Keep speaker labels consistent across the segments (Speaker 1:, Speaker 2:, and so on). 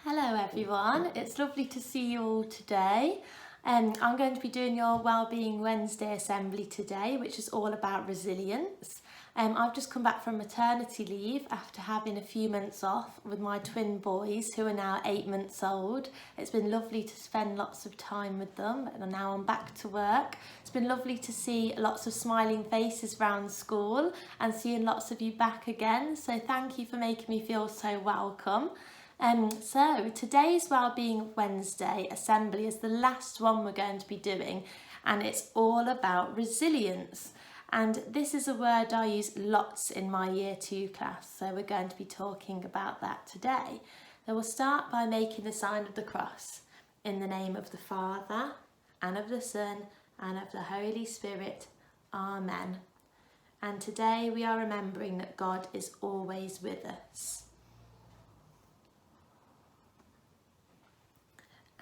Speaker 1: Hello everyone, it's lovely to see you all today. I'm going to be doing your Wellbeing Wednesday Assembly today, which is all about resilience. I've just come back from maternity leave after having a few months off with my twin boys who are now 8 months old. It's been lovely to spend lots of time with them and now I'm back to work. It's been lovely to see lots of smiling faces around school and seeing lots of you back again. So thank you for making me feel so welcome. So today's Wellbeing Wednesday Assembly is the last one we're going to be doing, and it's all about resilience. And this is a word I use lots in my Year 2 class, so we're going to be talking about that today. So we'll start by making the sign of the cross in the name of the Father, and of the Son, and of the Holy Spirit. Amen. And today we are remembering that God is always with us.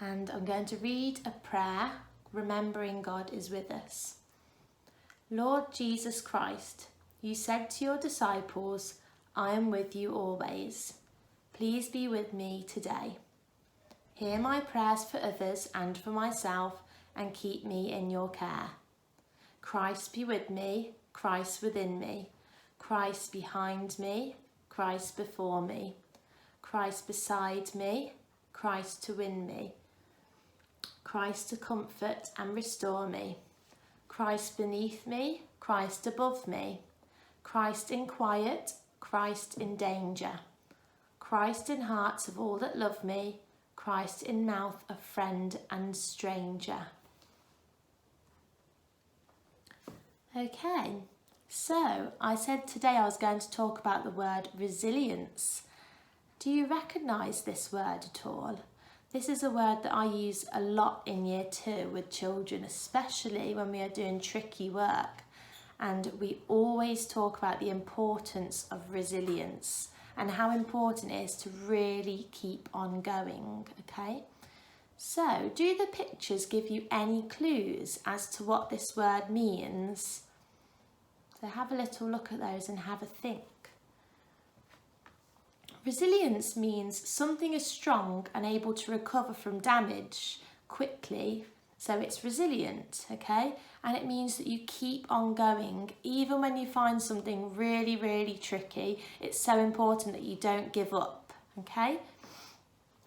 Speaker 1: And I'm going to read a prayer, remembering God is with us. Lord Jesus Christ, you said to your disciples, I am with you always. Please be with me today. Hear my prayers for others and for myself, and keep me in your care. Christ be with me, Christ within me, Christ behind me, Christ before me, Christ beside me, Christ to win me, Christ to comfort and restore me, Christ beneath me, Christ above me, Christ in quiet, Christ in danger, Christ in hearts of all that love me, Christ in mouth of friend and stranger. Okay, so I said today I was going to talk about the word resilience. Do you recognise this word at all? This is a word that I use a lot in Year 2 with children, especially when we are doing tricky work. And we always talk about the importance of resilience and how important it is to really keep on going, okay? So, do the pictures give you any clues as to what this word means? So have a little look at those and have a think. Resilience means something is strong and able to recover from damage quickly, so it's resilient, okay? And it means that you keep on going even when you find something really, really tricky. It's so important that you don't give up, okay?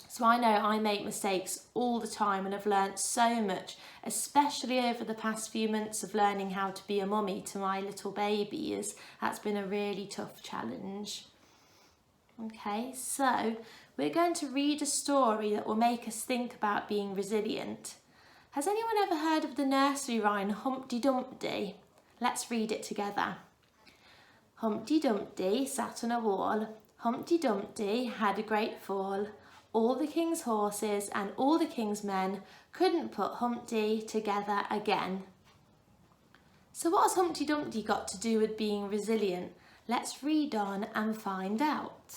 Speaker 1: So I know I make mistakes all the time and I've learnt so much, especially over the past few months of learning how to be a mummy to my little babies. That's been a really tough challenge. Okay, so we're going to read a story that will make us think about being resilient. Has anyone ever heard of the nursery rhyme Humpty Dumpty? Let's read it together. Humpty Dumpty sat on a wall. Humpty Dumpty had a great fall. All the king's horses and all the king's men couldn't put Humpty together again. So what has Humpty Dumpty got to do with being resilient? Let's read on and find out.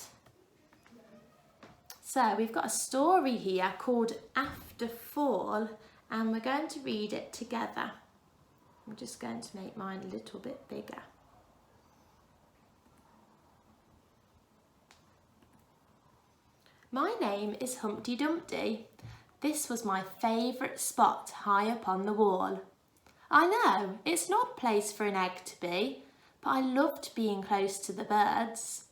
Speaker 1: So we've got a story here called After Fall, and we're going to read it together. I'm just going to make mine a little bit bigger. My name is Humpty Dumpty. This was my favourite spot high up on the wall. I know, it's not a place for an egg to be, but I loved being close to the birds.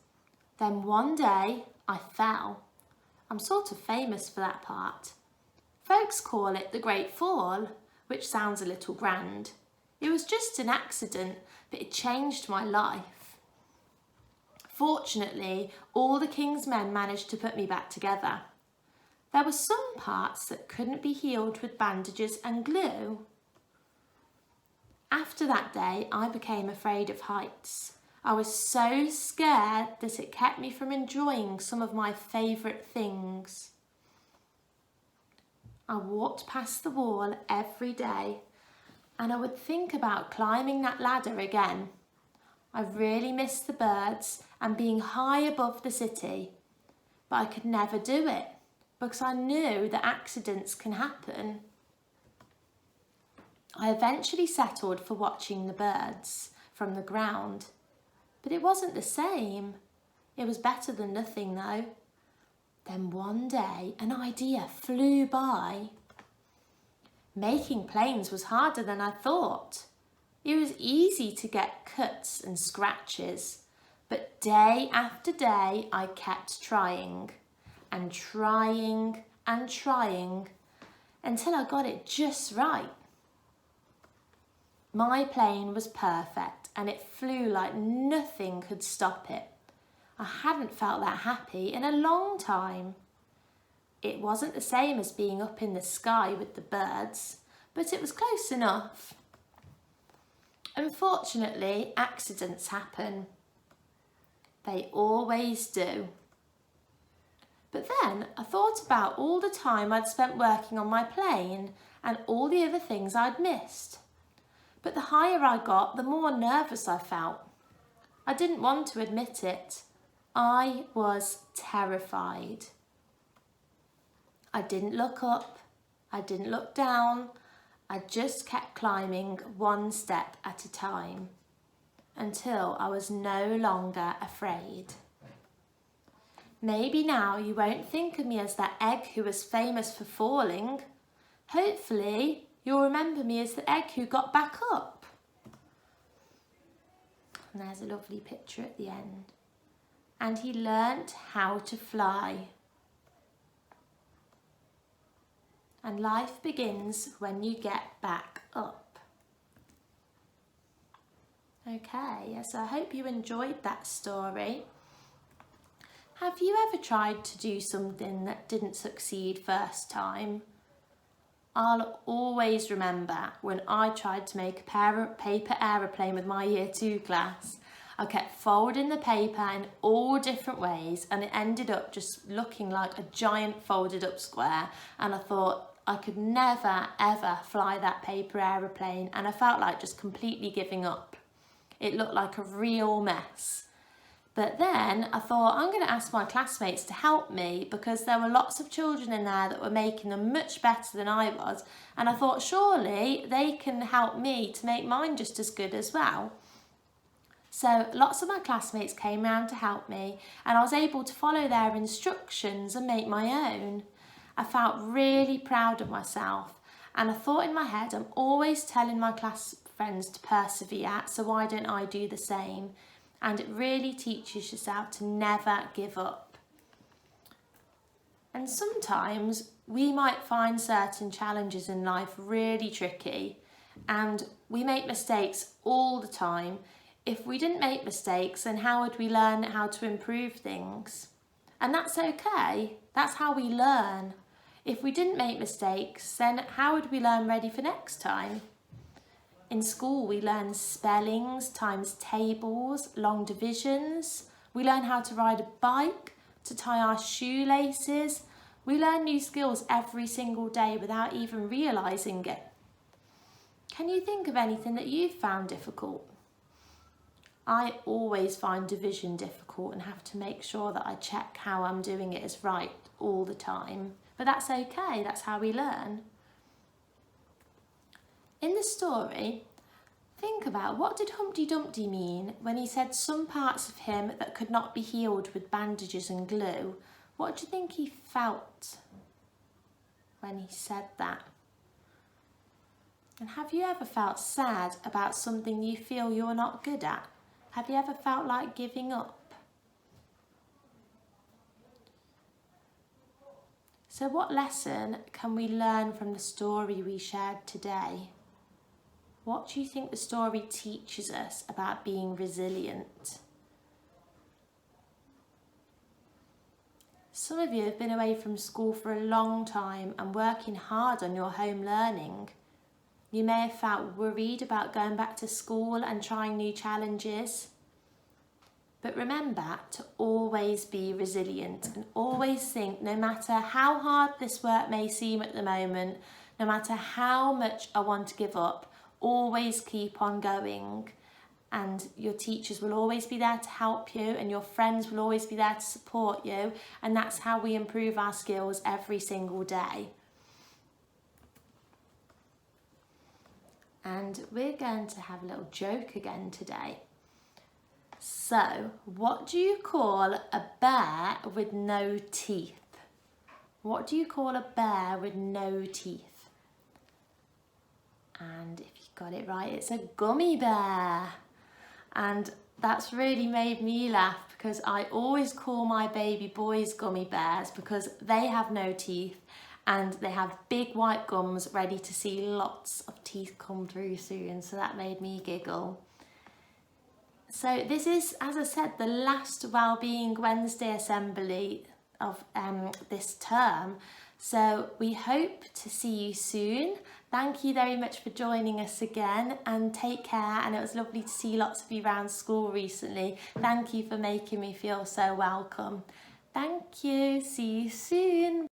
Speaker 1: Then one day I fell. I'm sort of famous for that part. Folks call it the Great Fall, which sounds a little grand. It was just an accident, but it changed my life. Fortunately, all the king's men managed to put me back together. There were some parts that couldn't be healed with bandages and glue. After that day, I became afraid of heights. I was so scared that it kept me from enjoying some of my favourite things. I walked past the wall every day and I would think about climbing that ladder again. I really missed the birds and being high above the city, but I could never do it because I knew that accidents can happen. I eventually settled for watching the birds from the ground, but it wasn't the same. It was better than nothing though. Then one day, an idea flew by. Making planes was harder than I thought. It was easy to get cuts and scratches, but day after day I kept trying and trying and trying until I got it just right. My plane was perfect and it flew like nothing could stop it. I hadn't felt that happy in a long time. It wasn't the same as being up in the sky with the birds, but it was close enough. Unfortunately, accidents happen. They always do. But then I thought about all the time I'd spent working on my plane and all the other things I'd missed. But the higher I got, the more nervous I felt. I didn't want to admit it. I was terrified. I didn't look up. I didn't look down. I just kept climbing one step at a time until I was no longer afraid. Maybe now you won't think of me as that egg who was famous for falling. Hopefully you'll remember me as the egg who got back up. And there's a lovely picture at the end. And he learnt how to fly. And life begins when you get back up. Okay, so I hope you enjoyed that story. Have you ever tried to do something that didn't succeed first time? I'll always remember when I tried to make a paper aeroplane with my Year 2 class. I kept folding the paper in all different ways and it ended up just looking like a giant folded up square, and I thought I could never ever fly that paper aeroplane and I felt like just completely giving up. It looked like a real mess. But then I thought I'm going to ask my classmates to help me because there were lots of children in there that were making them much better than I was, and I thought surely they can help me to make mine just as good as well. So lots of my classmates came round to help me and I was able to follow their instructions and make my own. I felt really proud of myself and I thought in my head, I'm always telling my class friends to persevere, so why don't I do the same? And it really teaches yourself to never give up. And sometimes we might find certain challenges in life really tricky and we make mistakes all the time. If we didn't make mistakes, then how would we learn how to improve things? And that's okay. That's how we learn. If we didn't make mistakes, then how would we learn ready for next time? In school, we learn spellings, times tables, long divisions. We learn how to ride a bike, to tie our shoelaces. We learn new skills every single day without even realising it. Can you think of anything that you've found difficult? I always find division difficult and have to make sure that I check how I'm doing it is right all the time. But that's okay, that's how we learn. In the story, think about what did Humpty Dumpty mean when he said some parts of him that could not be healed with bandages and glue. What do you think he felt when he said that? And have you ever felt sad about something you feel you're not good at? Have you ever felt like giving up? So what lesson can we learn from the story we shared today? What do you think the story teaches us about being resilient? Some of you have been away from school for a long time and working hard on your home learning. You may have felt worried about going back to school and trying new challenges. But remember to always be resilient and always think, no matter how hard this work may seem at the moment, no matter how much I want to give up, always keep on going. And your teachers will always be there to help you and your friends will always be there to support you. And that's how we improve our skills every single day. And we're going to have a little joke again today. So, what do you call a bear with no teeth? What do you call a bear with no teeth? And if you got it right, it's a gummy bear. And that's really made me laugh because I always call my baby boys gummy bears because they have no teeth and they have big white gums ready to see lots of teeth come through soon. So that made me giggle. So this is, as I said, the last Wellbeing Wednesday Assembly of this term. So we hope to see you soon. Thank you very much for joining us again, and take care. And it was lovely to see lots of you around school recently. Thank you for making me feel so welcome. Thank you. See you soon.